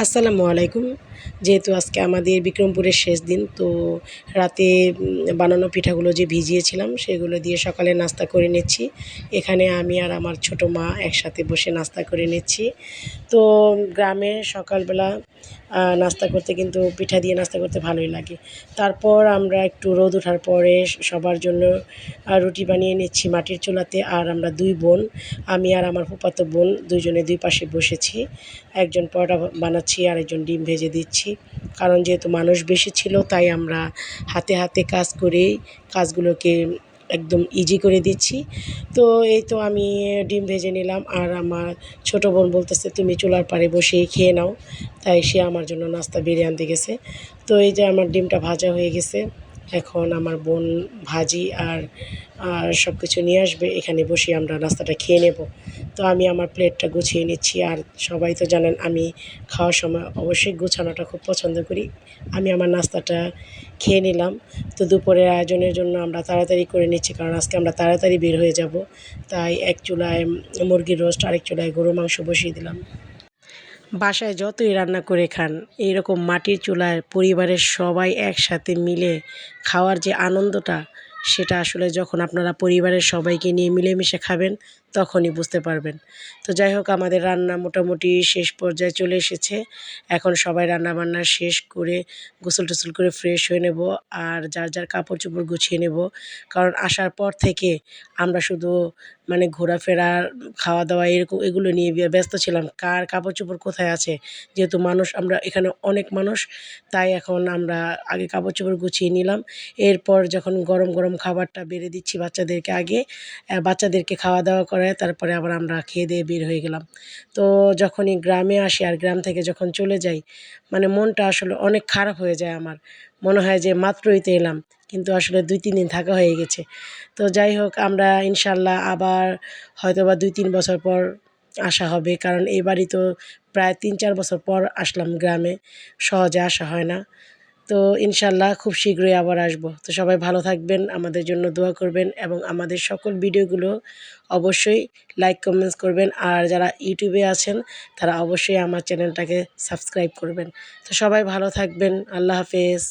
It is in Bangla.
আসসালামু আলাইকুম। যেহেতু আজকে আমাদের বিক্রমপুরের শেষ দিন, তো রাতে বানানো পিঠাগুলো যে ভিজিয়েছিলাম সেগুলো দিয়ে সকালে নাস্তা করে নিচ্ছি। এখানে আমি আর আমার ছোটো মা একসাথে বসে নাস্তা করে নিচ্ছি। তো গ্রামে সকালবেলা নাস্তা করতে কিন্তু পিঠা দিয়ে নাস্তা করতে ভালোই লাগে। তারপর আমরা একটু রোদ ওঠার পরে সবার জন্য রুটি বানিয়ে নিচ্ছি মাটির চুলাতে। আর আমরা 2 বোন, আমি আর আমার ফুফাতো বোন, দুইজনে দুই পাশে বসেছি। একজন পরোটা বানাচ্ছি, আরেকজন ডিম ভেজে দিচ্ছি। কারণ যেহেতু মানুষ বেশি ছিল, তাই আমরা হাতে হাতে কাজ করেই কাজগুলোকে একদম ইজি করে দিচ্ছি। তো এই তো আমি ডিম ভেজে নিলাম, আর আমার ছোটো বোন বলতেছে তুমি চুলার পাড়ে বসেই খেয়ে নাও, তাই সে আমার জন্য নাস্তা বেড়ে আনতে গেছে। তো এই যে আমার ডিমটা ভাজা হয়ে গেছে, এখন আমার বোন ভাজি আর সব কিছু নিয়ে আসবে, এখানে বসে আমরা নাস্তাটা খেয়ে নেব। তো আমি আমার প্লেটটা গুছিয়ে নিচ্ছি। আর সবাই তো জানেন আমি খাওয়ার সময় অবশ্যই গুছানোটা খুব পছন্দ করি। আমি আমার নাস্তাটা খেয়ে নিলাম। তো দুপুরের আয়োজনের জন্য আমরা তাড়াতাড়ি করে নিচ্ছি, কারণ আজকে আমরা তাড়াতাড়ি বের হয়ে যাব। তাই এক চুলায় মুরগির রোস্ট, আরেক চুলায় গরুর মাংস বসিয়ে দিলাম। বাসায় যতই রান্না করে খান, এইরকম মাটির চুলায় পরিবারের সবাই একসাথে মিলে খাওয়ার যে আনন্দটা, সেটা আসলে যখন আপনারা পরিবারের সবাইকে নিয়ে মিলেমিশে খাবেন তখনই বুঝতে পারবেন। তো যাই হোক, আমাদের রান্না মোটামুটি শেষ পর্যায়ে চলে এসেছে। এখন সবাই রান্নাবান্না শেষ করে গোসল-টোসল করে ফ্রেশ হয়ে নেব, আর যার যার কাপড়-চোপড় গুছিয়ে নেব। কারণ আসার পর থেকে আমরা শুধু ঘোরাফেরা, খাওয়া-দাওয়া এগুলো নিয়ে ব্যস্ত ছিলাম। কার কাপড়-চোপড় কোথায় আছে? যেহেতু আমরা এখানে অনেক মানুষ, তাই এখন আমরা আগে কাপড়-চোপড় গুছিয়ে নিলাম। এরপর যখন গরম গরম খাবারটা বেড়ে দিচ্ছি বাচ্চাদেরকে আগে, বাচ্চাদেরকে খাওয়া-দাওয়া করায় তারপরে আবার আমরা খেয়ে-দেয়ে বের হয়ে গেলাম। তো যখনই গ্রামে আসি আর গ্রাম থেকে যখন চলে যাই, মনটা আসলে অনেক খারাপ হয়ে যায় আমার। মনে হয় যে মাত্রই তো এলাম, কিন্তু আসলে 2-3 দিন থাকা হয়ে গেছে। তো যাই হোক, আমরা ইনশাআল্লাহ আবার হয়তোবা 2-3 বছর পর আসা হবে, কারণ এই বাড়ি তো প্রায় 3-4 বছর পর আসলাম গ্রামে, সহজে আসা হয় না। তো ইনশাআল্লাহ খুব শীঘ্রই আবার আসবো। তো সবাই ভালো থাকবেন, আমাদের জন্য দোয়া করবেন, এবং আমাদের সকল ভিডিওগুলো অবশ্যই লাইক, কমেন্টস করবেন। আর যারা ইউটিউবে আছেন তারা অবশ্যই আমার চ্যানেলটাকে সাবস্ক্রাইব করবেন। তো সবাই ভালো থাকবেন। আল্লাহ হাফেজ।